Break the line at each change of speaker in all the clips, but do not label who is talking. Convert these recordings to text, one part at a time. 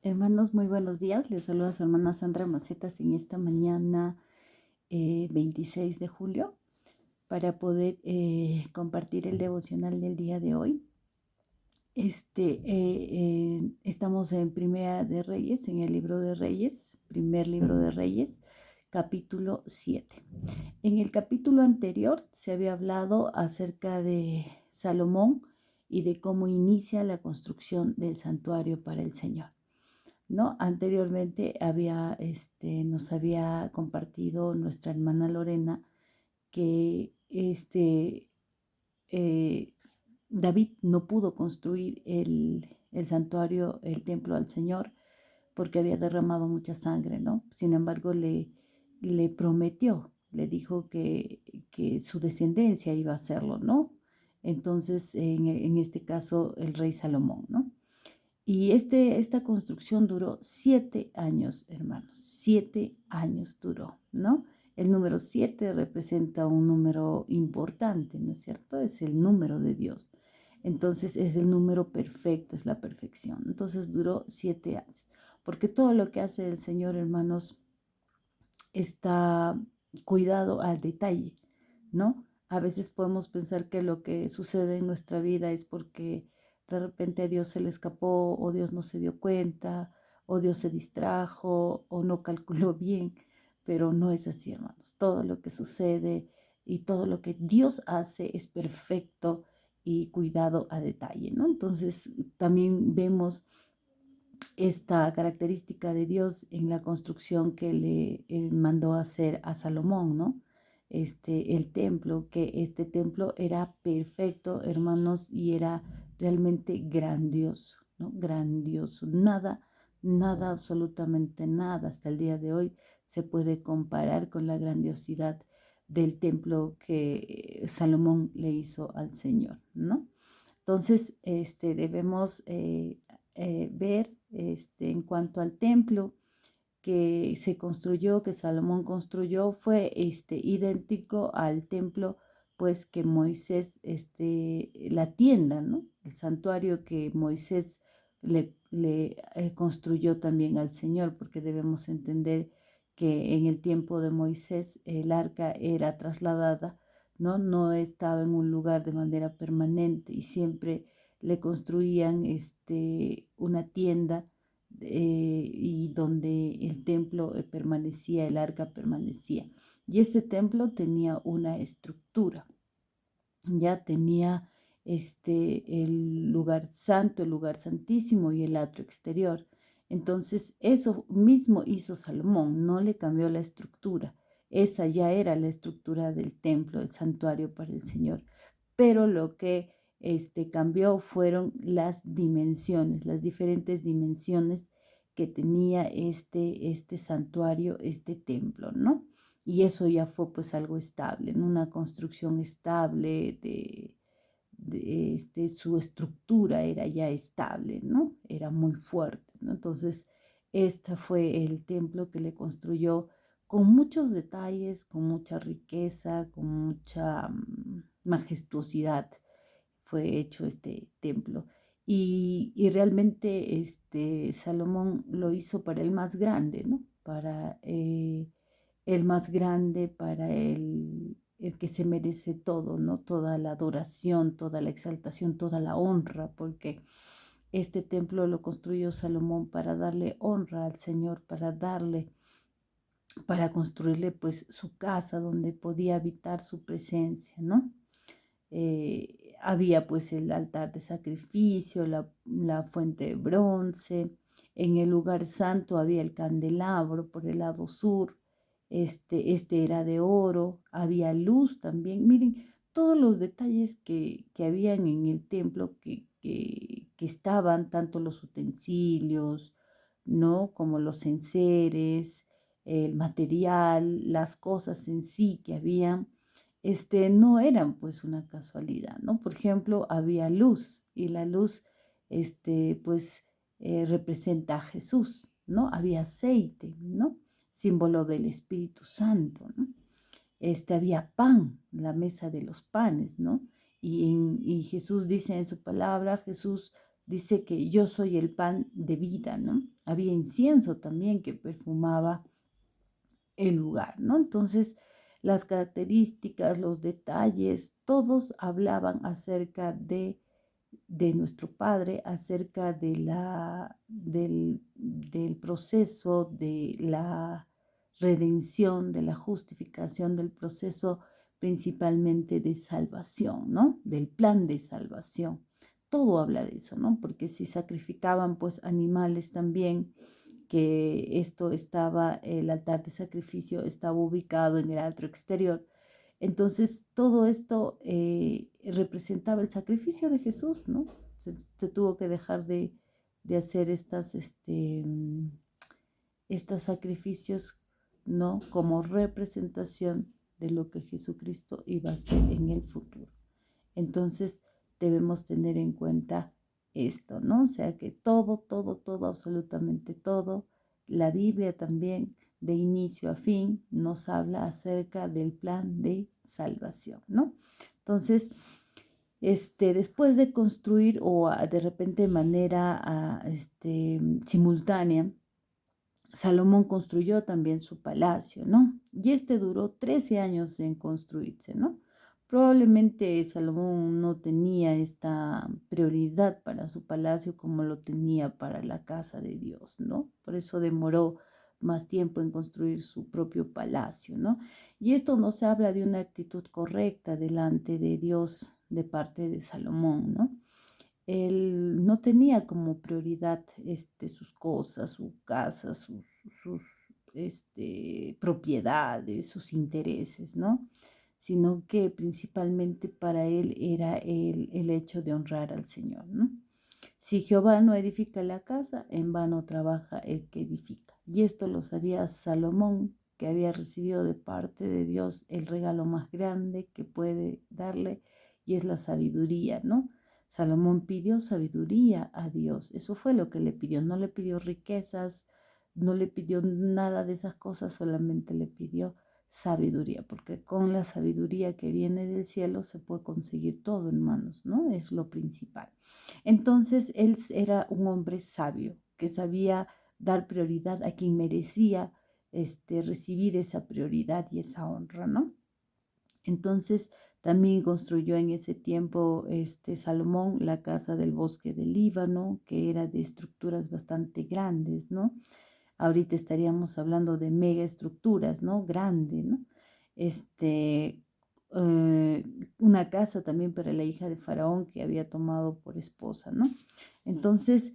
Hermanos, muy buenos días. Les saluda su hermana Sandra Macetas en esta mañana 26 de julio para poder compartir el devocional del día de hoy. Estamos en Primera de Reyes, en el libro de Reyes, primer libro de Reyes, capítulo 7. En el capítulo anterior se había hablado acerca de Salomón y de cómo inicia la construcción del santuario para el Señor. ¿No? Anteriormente nos había compartido nuestra hermana Lorena que eh, David no pudo construir el santuario, el templo al Señor, porque había derramado mucha sangre, ¿no? Sin embargo, le prometió, le dijo que su descendencia iba a hacerlo, ¿no? Entonces, en este caso, el rey Salomón, ¿no? Y esta construcción duró 7 años, hermanos. 7 años duró, ¿no? El número 7 representa un número importante, ¿no es cierto? Es el número de Dios. Entonces es el número perfecto, es la perfección. Entonces duró 7 años. Porque todo lo que hace el Señor, hermanos, está cuidado al detalle, ¿no? A veces podemos pensar que lo que sucede en nuestra vida es porque de repente a Dios se le escapó o Dios no se dio cuenta o Dios se distrajo o no calculó bien, pero no es así, hermanos. Todo lo que sucede y todo lo que Dios hace es perfecto y cuidado a detalle, ¿no? Entonces también vemos esta característica de Dios en la construcción que le mandó hacer a Salomón, ¿no? El templo, que este templo era perfecto, hermanos, y era realmente grandioso, ¿no? Grandioso. Nada, absolutamente nada, hasta el día de hoy se puede comparar con la grandiosidad del templo que Salomón le hizo al Señor, ¿no? Entonces, debemos ver en cuanto al templo que se construyó, que Salomón construyó, fue idéntico al templo pues que Moisés, la tienda, ¿no? El santuario que Moisés le construyó también al Señor, porque debemos entender que en el tiempo de Moisés el arca era trasladada, ¿no? No estaba en un lugar de manera permanente y siempre le construían una tienda y donde el templo permanecía, el arca permanecía. Y este templo tenía una estructura, ya tenía el lugar santo, el lugar santísimo y el atrio exterior. Entonces, eso mismo hizo Salomón, no le cambió la estructura. Esa ya era la estructura del templo, el santuario para el Señor. Pero lo que cambió fueron las dimensiones, las diferentes dimensiones que tenía este santuario, este templo, ¿no? Y eso ya fue pues algo estable, ¿no? Una construcción estable su estructura era ya estable, ¿no? Era muy fuerte, ¿no? Entonces, este fue el templo que le construyó con muchos detalles, con mucha riqueza, con mucha majestuosidad fue hecho este templo. Y realmente Salomón lo hizo para el más grande, ¿no? Para el más grande, para el que se merece todo, ¿no? Toda la adoración, toda la exaltación, toda la honra, porque este templo lo construyó Salomón para darle honra al Señor, para construirle pues su casa donde podía habitar su presencia, ¿no? Había pues el altar de sacrificio, la fuente de bronce, en el lugar santo había el candelabro por el lado sur, este era de oro, había luz también. Miren, todos los detalles que habían en el templo que estaban, tanto los utensilios, ¿no? Como los enseres, el material, las cosas en sí que habían no eran pues una casualidad, ¿no? Por ejemplo, había luz y la luz, pues representa a Jesús, ¿no? Había aceite, ¿no? Símbolo del Espíritu Santo, ¿no? Había pan, la mesa de los panes, ¿no? Y Jesús dice en su palabra, Jesús dice que yo soy el pan de vida, ¿no? Había incienso también que perfumaba el lugar, ¿no? Entonces, las características, los detalles, todos hablaban acerca de nuestro Padre, acerca del proceso de la redención, de la justificación, del proceso principalmente de salvación, ¿no? Del plan de salvación. Todo habla de eso, ¿no? Porque si sacrificaban pues animales también, que esto estaba, el altar de sacrificio estaba ubicado en el atrio exterior. Entonces, todo esto representaba el sacrificio de Jesús, ¿no? Se tuvo que dejar de hacer estos sacrificios, ¿no? Como representación de lo que Jesucristo iba a hacer en el futuro. Entonces, debemos tener en cuenta esto, ¿no? O sea que todo, absolutamente todo, la Biblia también, de inicio a fin, nos habla acerca del plan de salvación, ¿no? Entonces, después de construir o de repente de manera simultánea, Salomón construyó también su palacio, ¿no? Y duró 13 años en construirse, ¿no? Probablemente Salomón no tenía esta prioridad para su palacio como lo tenía para la casa de Dios, ¿no? Por eso demoró más tiempo en construir su propio palacio, ¿no? Y esto nos habla de una actitud correcta delante de Dios de parte de Salomón, ¿no? Él no tenía como prioridad sus cosas, su casa, sus propiedades, sus intereses, ¿no? Sino que principalmente para él era el hecho de honrar al Señor, ¿no? Si Jehová no edifica la casa, en vano trabaja el que edifica. Y esto lo sabía Salomón, que había recibido de parte de Dios el regalo más grande que puede darle, y es la sabiduría, ¿no? Salomón pidió sabiduría a Dios. Eso fue lo que le pidió. No le pidió riquezas, no le pidió nada de esas cosas, solamente le pidió sabiduría, porque con la sabiduría que viene del cielo se puede conseguir todo, hermanos, ¿no? Es lo principal. Entonces, él era un hombre sabio, que sabía dar prioridad a quien merecía recibir esa prioridad y esa honra, ¿no? Entonces, también construyó en ese tiempo Salomón la casa del bosque del Líbano, que era de estructuras bastante grandes, ¿no? Ahorita estaríamos hablando de mega estructuras, ¿no? Grande, ¿no? Una casa también para la hija de Faraón que había tomado por esposa, ¿no? Entonces,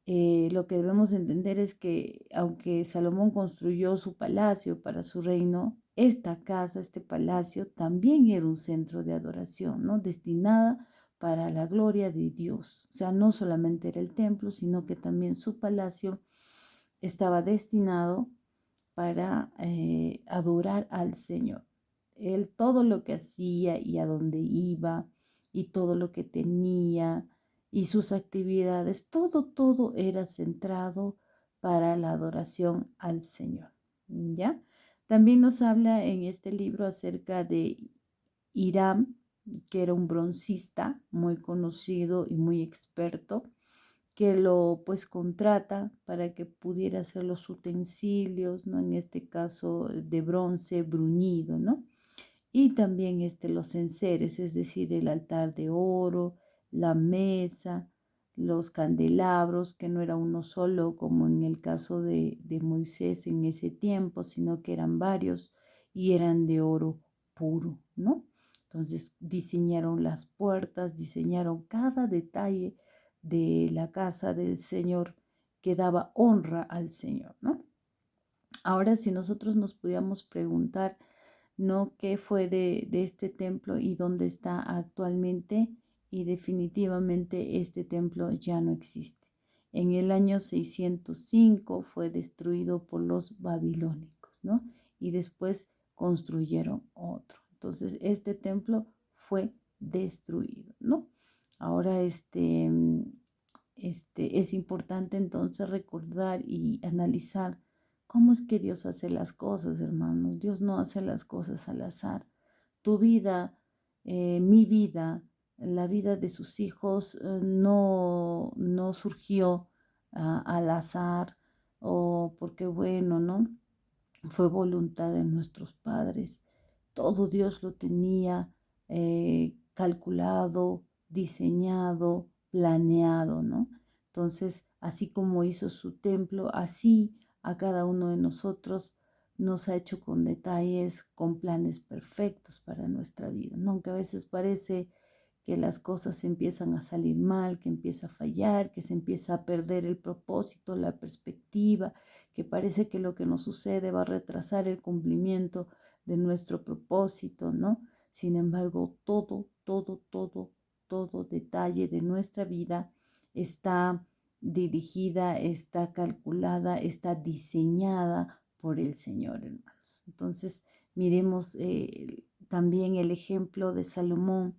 lo que debemos entender es que aunque Salomón construyó su palacio para su reino, esta casa, este palacio, también era un centro de adoración, ¿no? Destinada para la gloria de Dios. O sea, no solamente era el templo, sino que también su palacio estaba destinado para adorar al Señor. Él todo lo que hacía y a dónde iba y todo lo que tenía y sus actividades, todo era centrado para la adoración al Señor. ¿Ya? También nos habla en este libro acerca de Hiram, que era un broncista muy conocido y muy experto, que lo pues contrata para que pudiera hacer los utensilios, ¿no? En este caso de bronce bruñido, ¿no? Y también los enseres, es decir, el altar de oro, la mesa, los candelabros, que no era uno solo como en el caso de Moisés en ese tiempo, sino que eran varios y eran de oro puro, ¿no? Entonces diseñaron las puertas, diseñaron cada detalle de la casa del Señor que daba honra al Señor, ¿no? Ahora, si nosotros nos pudiéramos preguntar, ¿no? ¿Qué fue de este templo y dónde está actualmente? Y definitivamente este templo ya no existe. En el año 605 fue destruido por los babilónicos, ¿no? Y después construyeron otro. Entonces, este templo fue destruido, ¿no? Ahora, es importante entonces recordar y analizar cómo es que Dios hace las cosas, hermanos. Dios no hace las cosas al azar. Tu vida, mi vida, La vida de sus hijos no surgió al azar o porque bueno, ¿no? Fue voluntad de nuestros padres. Todo Dios lo tenía calculado, diseñado, planeado, ¿no? Entonces, así como hizo su templo, así a cada uno de nosotros nos ha hecho con detalles, con planes perfectos para nuestra vida, ¿no? Aunque a veces parece que las cosas empiezan a salir mal, que empieza a fallar, que se empieza a perder el propósito, la perspectiva, que parece que lo que nos sucede va a retrasar el cumplimiento de nuestro propósito, ¿no? Sin embargo, todo detalle de nuestra vida está dirigida, está calculada, está diseñada por el Señor, hermanos. Entonces, miremos también el ejemplo de Salomón,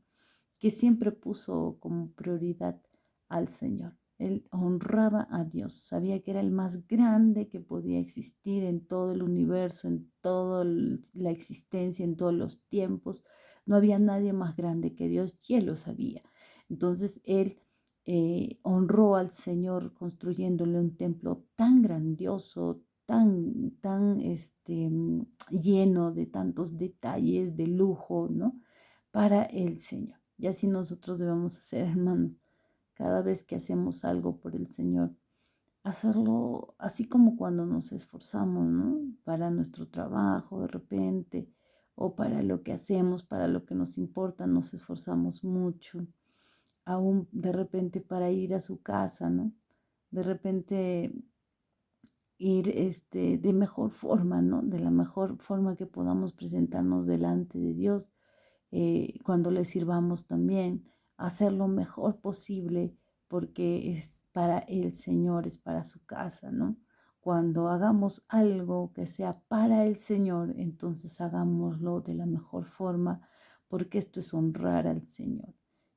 que siempre puso como prioridad al Señor. Él honraba a Dios, sabía que era el más grande que podía existir en todo el universo, en toda la existencia, en todos los tiempos. No había nadie más grande que Dios y él lo sabía. Entonces él honró al Señor construyéndole un templo tan grandioso, lleno de tantos detalles, de lujo, ¿no? Para el Señor. Y así nosotros debemos hacer, hermanos, cada vez que hacemos algo por el Señor, hacerlo así como cuando nos esforzamos, ¿no? Para nuestro trabajo de repente, o para lo que hacemos, para lo que nos importa, nos esforzamos mucho, aún de repente para ir a su casa, ¿no? De repente ir de mejor forma, ¿no? De la mejor forma que podamos presentarnos delante de Dios cuando le sirvamos también, hacer lo mejor posible porque es para el Señor, es para su casa, ¿no? Cuando hagamos algo que sea para el Señor, entonces hagámoslo de la mejor forma porque esto es honrar al Señor.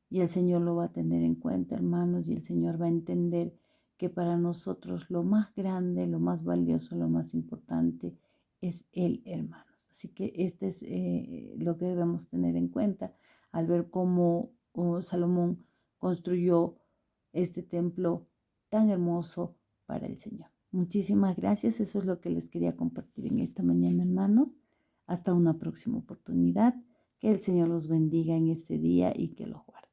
Y el Señor lo va a tener en cuenta, hermanos, y el Señor va a entender que para nosotros lo más grande, lo más valioso, lo más importante es Él, hermanos. Así que este es lo que debemos tener en cuenta al ver cómo Salomón construyó este templo tan hermoso para el Señor. Muchísimas gracias. Eso es lo que les quería compartir en esta mañana, hermanos. Hasta una próxima oportunidad. Que el Señor los bendiga en este día y que los guarde.